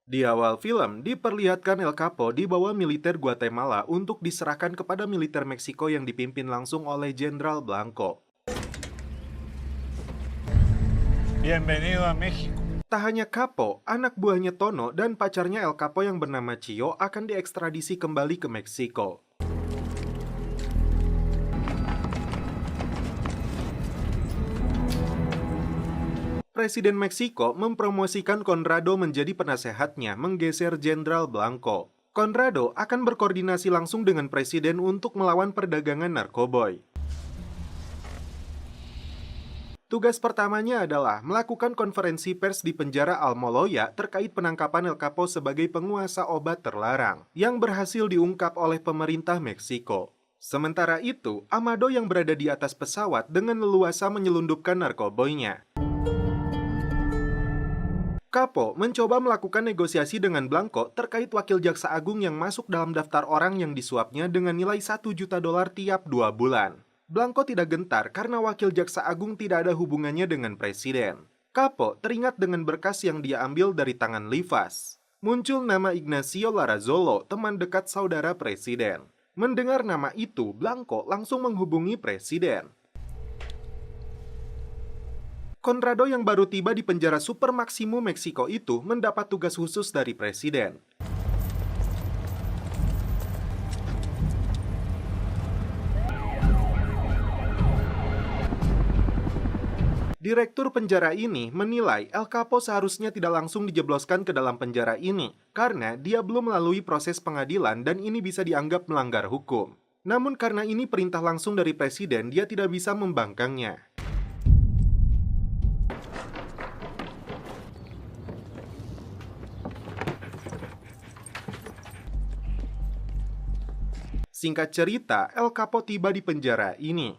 Di awal film, diperlihatkan El Capo dibawa militer Guatemala untuk diserahkan kepada militer Meksiko yang dipimpin langsung oleh Jenderal Blanco. Bienvenido a México. Tak hanya Capo, anak buahnya Tono dan pacarnya El Capo yang bernama Chio akan diekstradisi kembali ke Meksiko. Presiden Meksiko mempromosikan Conrado menjadi penasehatnya menggeser Jenderal Blanco. Conrado akan berkoordinasi langsung dengan presiden untuk melawan perdagangan narkoboy. Tugas pertamanya adalah melakukan konferensi pers di penjara Almoloya terkait penangkapan El Capo sebagai penguasa obat terlarang yang berhasil diungkap oleh pemerintah Meksiko. Sementara itu, Amado yang berada di atas pesawat dengan leluasa menyelundupkan narkoboynya. Capo mencoba melakukan negosiasi dengan Blanco terkait wakil jaksa agung yang masuk dalam daftar orang yang disuapnya dengan nilai $1 juta tiap 2 bulan. Blanco tidak gentar karena wakil jaksa agung tidak ada hubungannya dengan presiden. Capo teringat dengan berkas yang dia ambil dari tangan Livas. Muncul nama Ignacio Larrazolo, teman dekat saudara presiden. Mendengar nama itu, Blanco langsung menghubungi presiden. Conrado yang baru tiba di penjara Super Maximo Meksiko itu mendapat tugas khusus dari presiden. Direktur penjara ini menilai El Capo seharusnya tidak langsung dijebloskan ke dalam penjara ini karena dia belum melalui proses pengadilan dan ini bisa dianggap melanggar hukum. Namun karena ini perintah langsung dari presiden, dia tidak bisa membangkangnya. Singkat cerita, El Capo tiba di penjara ini.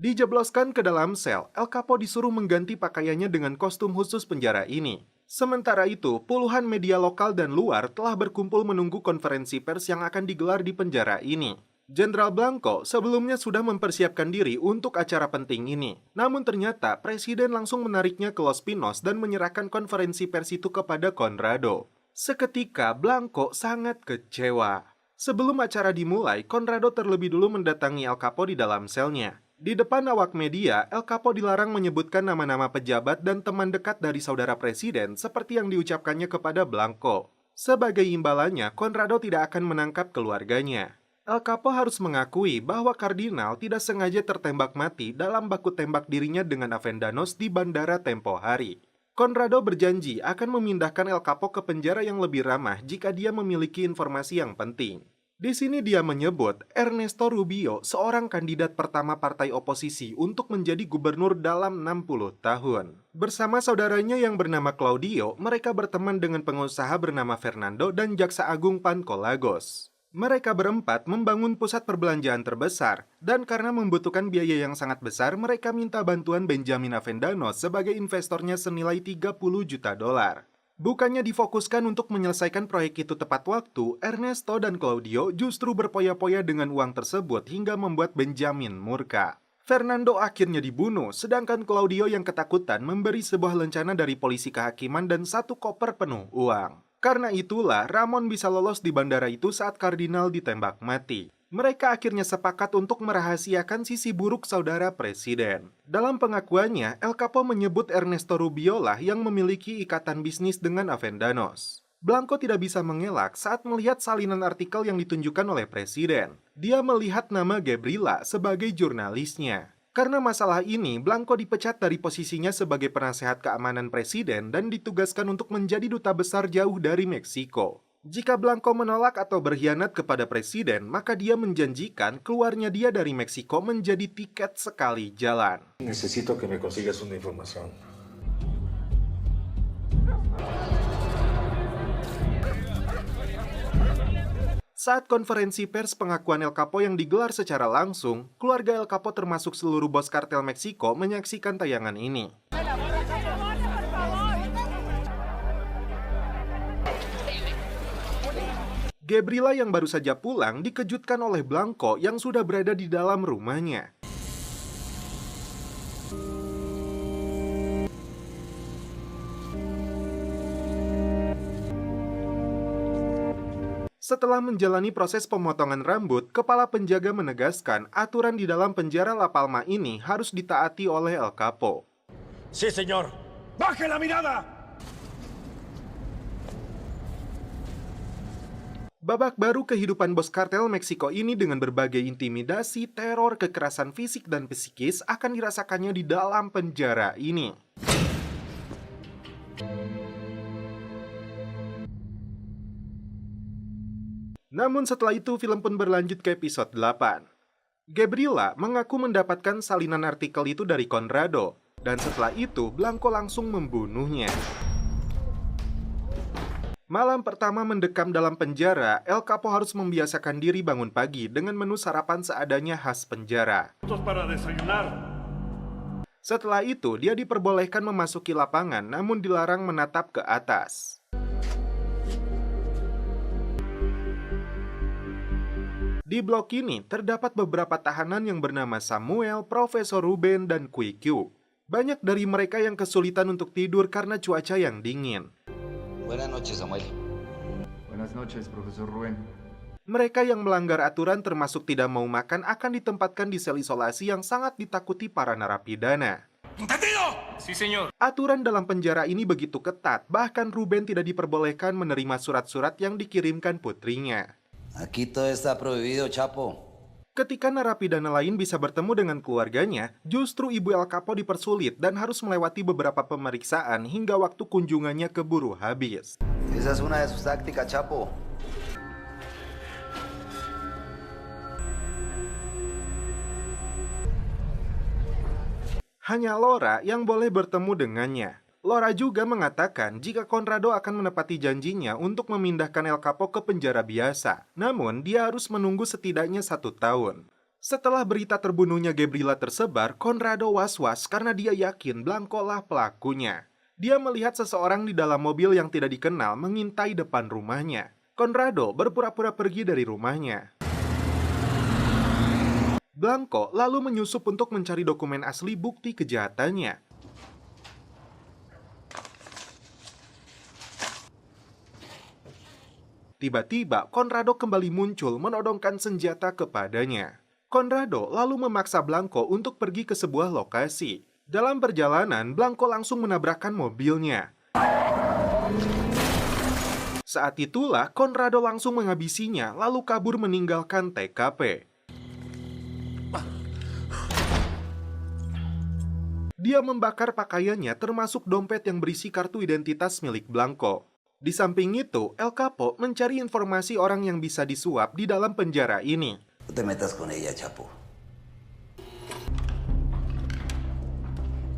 Dijebloskan ke dalam sel, El Capo disuruh mengganti pakaiannya dengan kostum khusus penjara ini. Sementara itu, puluhan media lokal dan luar telah berkumpul menunggu konferensi pers yang akan digelar di penjara ini. Jenderal Blanco sebelumnya sudah mempersiapkan diri untuk acara penting ini. Namun ternyata presiden langsung menariknya ke Los Pinos dan menyerahkan konferensi pers itu kepada Conrado. Seketika Blanco sangat kecewa. Sebelum acara dimulai, Conrado terlebih dulu mendatangi El Capo di dalam selnya. Di depan awak media, El Capo dilarang menyebutkan nama-nama pejabat dan teman dekat dari saudara presiden seperti yang diucapkannya kepada Blanco. Sebagai imbalannya, Conrado tidak akan menangkap keluarganya. El Capo harus mengakui bahwa kardinal tidak sengaja tertembak mati dalam baku tembak dirinya dengan Avendanos di bandara tempo hari. Conrado berjanji akan memindahkan El Capo ke penjara yang lebih ramah jika dia memiliki informasi yang penting. Di sini dia menyebut Ernesto Rubio, seorang kandidat pertama partai oposisi untuk menjadi gubernur dalam 60 tahun. Bersama saudaranya yang bernama Claudio, mereka berteman dengan pengusaha bernama Fernando dan jaksa agung Panco Lagos. Mereka berempat membangun pusat perbelanjaan terbesar, dan karena membutuhkan biaya yang sangat besar, mereka minta bantuan Benjamin Avendanos sebagai investornya senilai $30 juta. Bukannya difokuskan untuk menyelesaikan proyek itu tepat waktu, Ernesto dan Claudio justru berpoya-poya dengan uang tersebut hingga membuat Benjamin murka. Fernando akhirnya dibunuh, sedangkan Claudio yang ketakutan memberi sebuah lencana dari polisi kehakiman dan 1 koper penuh uang. Karena itulah Ramon bisa lolos di bandara itu saat kardinal ditembak mati. Mereka akhirnya sepakat untuk merahasiakan sisi buruk saudara presiden. Dalam pengakuannya, El Capo menyebut Ernesto Rubio lah yang memiliki ikatan bisnis dengan Avendanos. Blanco tidak bisa mengelak saat melihat salinan artikel yang ditunjukkan oleh presiden. Dia melihat nama Gabriela sebagai jurnalisnya. Karena masalah ini, Blanco dipecat dari posisinya sebagai penasehat keamanan presiden dan ditugaskan untuk menjadi duta besar jauh dari Meksiko. Jika Blanco menolak atau berkhianat kepada presiden, maka dia menjanjikan keluarnya dia dari Meksiko menjadi tiket sekali jalan. Necesito que me consigas una información. Saat konferensi pers pengakuan El Capo yang digelar secara langsung, keluarga El Capo termasuk seluruh bos kartel Meksiko menyaksikan tayangan ini. Gabriela yang baru saja pulang dikejutkan oleh Blanco yang sudah berada di dalam rumahnya. Setelah menjalani proses pemotongan rambut, kepala penjaga menegaskan aturan di dalam penjara La Palma ini harus ditaati oleh El Capo. Sí, señor. ¡Baje la mirada! Babak baru kehidupan bos kartel Meksiko ini dengan berbagai intimidasi, teror, kekerasan fisik dan psikis akan dirasakannya di dalam penjara ini. Namun setelah itu film pun berlanjut ke episode 8. Gabriela mengaku mendapatkan salinan artikel itu dari Conrado, dan setelah itu Blanco langsung membunuhnya. Malam pertama mendekam dalam penjara, El Capo harus membiasakan diri bangun pagi dengan menu sarapan seadanya khas penjara. Para desayunar. Setelah itu, dia diperbolehkan memasuki lapangan namun dilarang menatap ke atas. Di blok ini, terdapat beberapa tahanan yang bernama Samuel, Profesor Ruben, dan QQ. Banyak dari mereka yang kesulitan untuk tidur karena cuaca yang dingin. Buenas noches, Samuel. Buenas noches, Profesor Rubén. Mereka yang melanggar aturan termasuk tidak mau makan akan ditempatkan di sel isolasi yang sangat ditakuti para narapidana. ¿Entendido? Sí, señor. Aturan dalam penjara ini begitu ketat, bahkan Ruben tidak diperbolehkan menerima surat-surat yang dikirimkan putrinya. Aquí todo está prohibido, Chapo. Ketika narapidana lain bisa bertemu dengan keluarganya, justru ibu El Capo dipersulit dan harus melewati beberapa pemeriksaan hingga waktu kunjungannya keburu habis. Esa es una de sus tácticas, Chapo. Hanya Laura yang boleh bertemu dengannya. Laura juga mengatakan jika Conrado akan menepati janjinya untuk memindahkan El Capo ke penjara biasa. Namun, dia harus menunggu setidaknya 1 tahun. Setelah berita terbunuhnya Gabriela tersebar, Conrado was-was karena dia yakin Blanco lah pelakunya. Dia melihat seseorang di dalam mobil yang tidak dikenal mengintai depan rumahnya. Conrado berpura-pura pergi dari rumahnya. Blanco lalu menyusup untuk mencari dokumen asli bukti kejahatannya. Tiba-tiba, Conrado kembali muncul menodongkan senjata kepadanya. Conrado lalu memaksa Blanco untuk pergi ke sebuah lokasi. Dalam perjalanan, Blanco langsung menabrakkan mobilnya. Saat itulah, Conrado langsung menghabisinya, lalu kabur meninggalkan TKP. Dia membakar pakaiannya termasuk dompet yang berisi kartu identitas milik Blanco. Di samping itu, El Capo mencari informasi orang yang bisa disuap di dalam penjara ini. No te metas con ella, Chapo.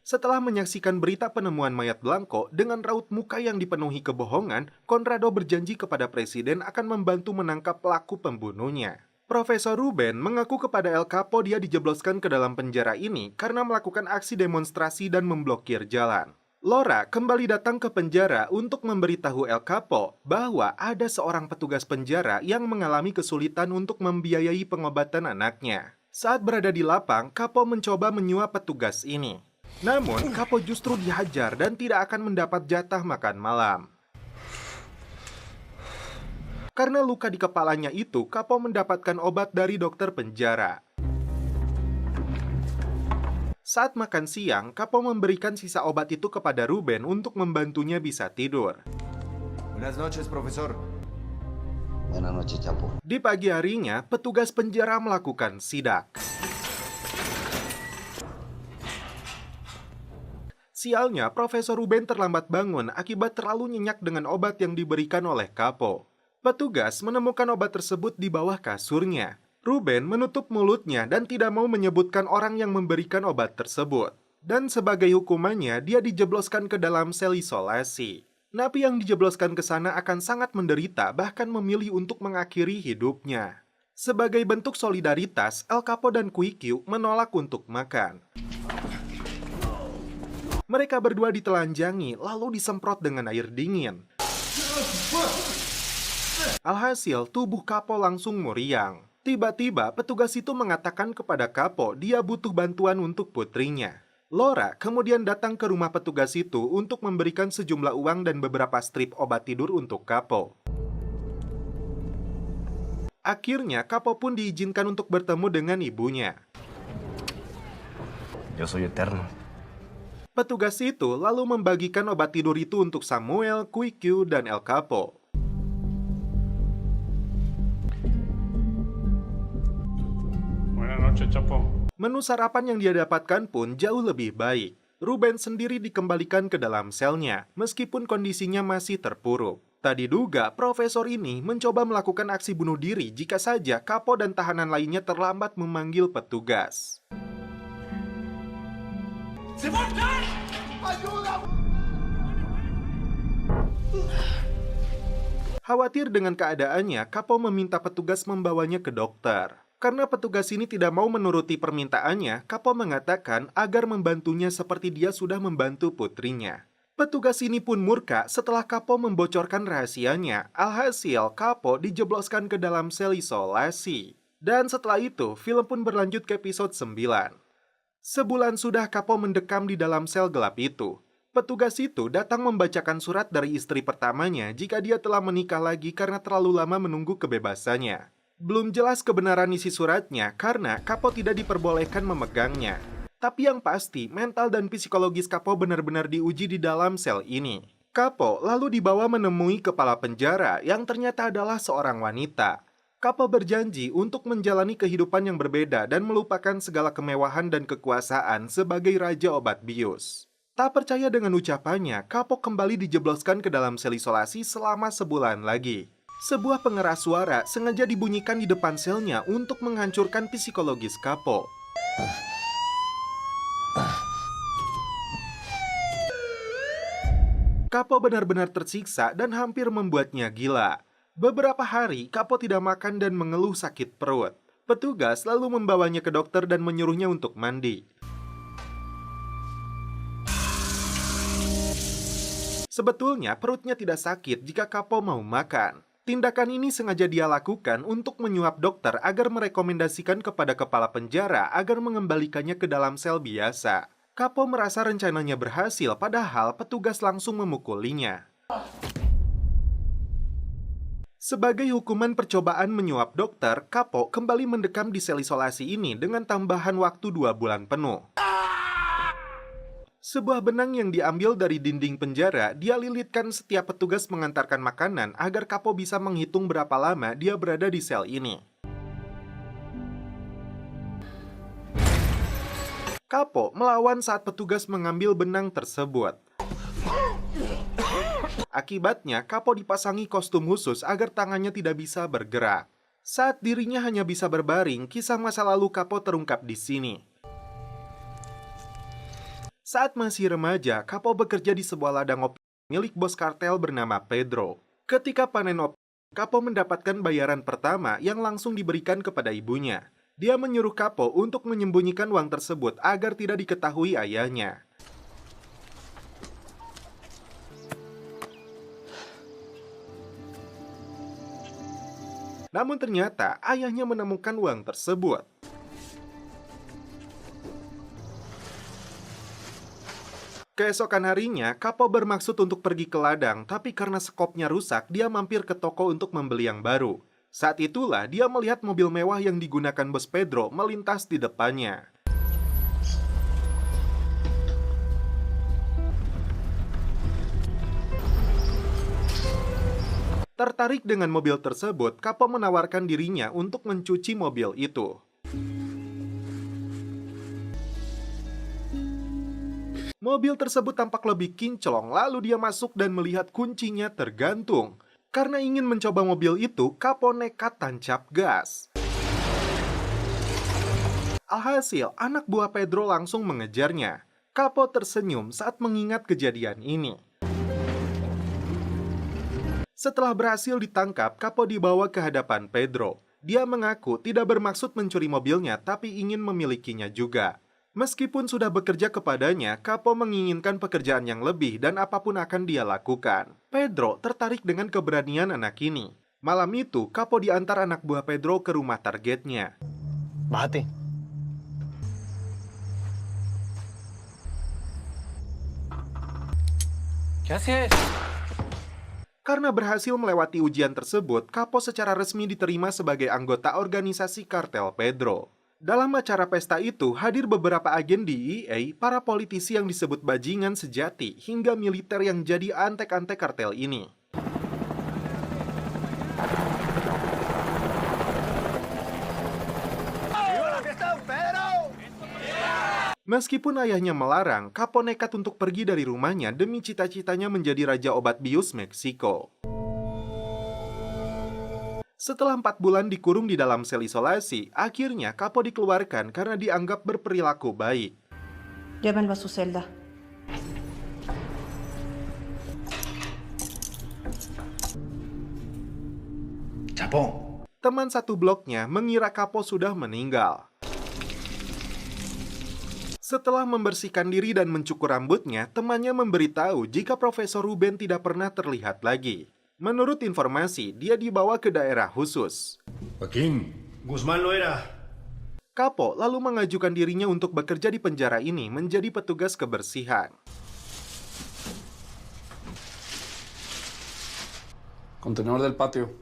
Setelah menyaksikan berita penemuan mayat Blanco dengan raut muka yang dipenuhi kebohongan, Conrado berjanji kepada presiden akan membantu menangkap pelaku pembunuhnya. Profesor Ruben mengaku kepada El Capo dia dijebloskan ke dalam penjara ini karena melakukan aksi demonstrasi dan memblokir jalan. Laura kembali datang ke penjara untuk memberitahu El Capo bahwa ada seorang petugas penjara yang mengalami kesulitan untuk membiayai pengobatan anaknya. Saat berada di lapang, Capo mencoba menyuap petugas ini. Namun, Capo justru dihajar dan tidak akan mendapat jatah makan malam. Karena luka di kepalanya itu, Capo mendapatkan obat dari dokter penjara. Saat makan siang, Capo memberikan sisa obat itu kepada Ruben untuk membantunya bisa tidur. Buenas noches, Profesor. Buenas noches, Chapo. Di pagi harinya, petugas penjara melakukan sidak. Sialnya, Profesor Ruben terlambat bangun akibat terlalu nyenyak dengan obat yang diberikan oleh Capo. Petugas menemukan obat tersebut di bawah kasurnya. Ruben menutup mulutnya dan tidak mau menyebutkan orang yang memberikan obat tersebut. Dan sebagai hukumannya, dia dijebloskan ke dalam sel isolasi. Napi yang dijebloskan ke sana akan sangat menderita, bahkan memilih untuk mengakhiri hidupnya. Sebagai bentuk solidaritas, El Capo dan QQ menolak untuk makan. Mereka berdua ditelanjangi, lalu disemprot dengan air dingin. Alhasil, tubuh Kapo langsung meriang. Tiba-tiba, petugas itu mengatakan kepada Kapo dia butuh bantuan untuk putrinya. Laura kemudian datang ke rumah petugas itu untuk memberikan sejumlah uang dan beberapa strip obat tidur untuk Kapo. Akhirnya, Kapo pun diizinkan untuk bertemu dengan ibunya. Yo soy eterno. Petugas itu lalu membagikan obat tidur itu untuk Samuel, Quique, dan El Capo. Buenas noches, Chapo. Menu sarapan yang dia dapatkan pun jauh lebih baik. Ruben sendiri dikembalikan ke dalam selnya, meskipun kondisinya masih terpuruk. Tak diduga, profesor ini mencoba melakukan aksi bunuh diri jika saja Capo dan tahanan lainnya terlambat memanggil petugas. Khawatir dengan keadaannya, Capo meminta petugas membawanya ke dokter. Karena petugas ini tidak mau menuruti permintaannya, Capo mengatakan agar membantunya seperti dia sudah membantu putrinya. Petugas ini pun murka setelah Capo membocorkan rahasianya. Alhasil, Capo dijebloskan ke dalam sel isolasi. Dan setelah itu, film pun berlanjut ke episode 9. Sebulan sudah Capo mendekam di dalam sel gelap itu. Petugas itu datang membacakan surat dari istri pertamanya jika dia telah menikah lagi karena terlalu lama menunggu kebebasannya. Belum jelas kebenaran isi suratnya karena Capo tidak diperbolehkan memegangnya. Tapi yang pasti, mental dan psikologis Capo benar-benar diuji di dalam sel ini. Capo lalu dibawa menemui kepala penjara yang ternyata adalah seorang wanita. Capo berjanji untuk menjalani kehidupan yang berbeda dan melupakan segala kemewahan dan kekuasaan sebagai raja obat bius. Tak percaya dengan ucapannya, Capo kembali dijebloskan ke dalam sel isolasi selama sebulan lagi. Sebuah pengeras suara sengaja dibunyikan di depan selnya untuk menghancurkan psikologis Capo. Capo benar-benar tersiksa dan hampir membuatnya gila. Beberapa hari, Capo tidak makan dan mengeluh sakit perut. Petugas lalu membawanya ke dokter dan menyuruhnya untuk mandi. Sebetulnya perutnya tidak sakit jika Capo mau makan. Tindakan ini sengaja dia lakukan untuk menyuap dokter agar merekomendasikan kepada kepala penjara agar mengembalikannya ke dalam sel biasa. Capo merasa rencananya berhasil, padahal petugas langsung memukulinya. Sebagai hukuman percobaan menyuap dokter, Capo kembali mendekam di sel isolasi ini dengan tambahan waktu 2 bulan penuh. Sebuah benang yang diambil dari dinding penjara, dia lilitkan setiap petugas mengantarkan makanan agar Capo bisa menghitung berapa lama dia berada di sel ini. Capo melawan saat petugas mengambil benang tersebut. Akibatnya, Capo dipasangi kostum khusus agar tangannya tidak bisa bergerak. Saat dirinya hanya bisa berbaring, kisah masa lalu Capo terungkap di sini. Saat masih remaja, Capo bekerja di sebuah ladang opi milik bos kartel bernama Pedro. Ketika panen opi, Capo mendapatkan bayaran pertama yang langsung diberikan kepada ibunya. Dia menyuruh Capo untuk menyembunyikan uang tersebut agar tidak diketahui ayahnya. Namun ternyata ayahnya menemukan uang tersebut. Keesokan harinya, Capo bermaksud untuk pergi ke ladang, tapi karena sekopnya rusak, dia mampir ke toko untuk membeli yang baru. Saat itulah dia melihat mobil mewah yang digunakan bos Pedro melintas di depannya. Tertarik dengan mobil tersebut, Capo menawarkan dirinya untuk mencuci mobil itu. Mobil tersebut tampak lebih kinclong, lalu dia masuk dan melihat kuncinya tergantung. Karena ingin mencoba mobil itu, Capo nekat tancap gas. Alhasil, anak buah Pedro langsung mengejarnya. Capo tersenyum saat mengingat kejadian ini. Setelah berhasil ditangkap, Capo dibawa ke hadapan Pedro. Dia mengaku tidak bermaksud mencuri mobilnya, tapi ingin memilikinya juga. Meskipun sudah bekerja kepadanya, Capo menginginkan pekerjaan yang lebih dan apapun akan dia lakukan. Pedro tertarik dengan keberanian anak ini. Malam itu, Capo diantar anak buah Pedro ke rumah targetnya. Bájate. ¿Qué haces? Karena berhasil melewati ujian tersebut, Capo secara resmi diterima sebagai anggota organisasi kartel Pedro. Dalam acara pesta itu, hadir beberapa agen DEA, para politisi yang disebut bajingan sejati, hingga militer yang jadi antek-antek kartel ini. Meskipun ayahnya melarang, Capo nekat untuk pergi dari rumahnya demi cita-citanya menjadi Raja Obat Bius Meksiko. Setelah 4 bulan dikurung di dalam sel isolasi, akhirnya Capo dikeluarkan karena dianggap berperilaku baik. Llévenlo a su celda. Chapo. Teman satu bloknya mengira Capo sudah meninggal. Setelah membersihkan diri dan mencukur rambutnya, temannya memberitahu jika Profesor Ruben tidak pernah terlihat lagi. Menurut informasi, dia dibawa ke daerah khusus. Joaquín, Guzmán lo era. Capo lalu mengajukan dirinya untuk bekerja di penjara ini menjadi petugas kebersihan. Contenedor del patio.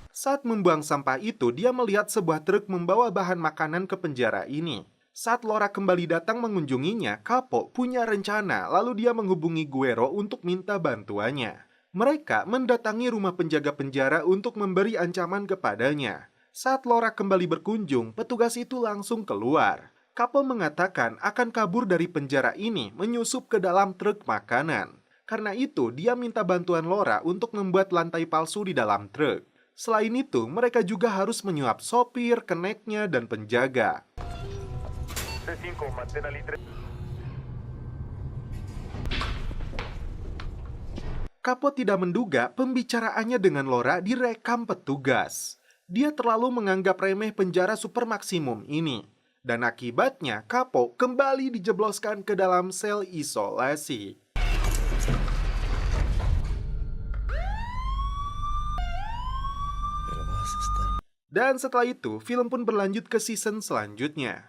Saat membuang sampah itu, dia melihat sebuah truk membawa bahan makanan ke penjara ini. Saat Laura kembali datang mengunjunginya, Capo punya rencana, lalu dia menghubungi Guerrero untuk minta bantuannya. Mereka mendatangi rumah penjaga penjara untuk memberi ancaman kepadanya. Saat Laura kembali berkunjung, petugas itu langsung keluar. Capo mengatakan akan kabur dari penjara ini menyusup ke dalam truk makanan. Karena itu, dia minta bantuan Laura untuk membuat lantai palsu di dalam truk. Selain itu, mereka juga harus menyuap sopir, keneknya, dan penjaga. Capo tidak menduga pembicaraannya dengan Laura direkam petugas. Dia terlalu menganggap remeh penjara super maksimum ini. Dan akibatnya, Capo kembali dijebloskan ke dalam sel isolasi. Dan setelah itu, film pun berlanjut ke season selanjutnya.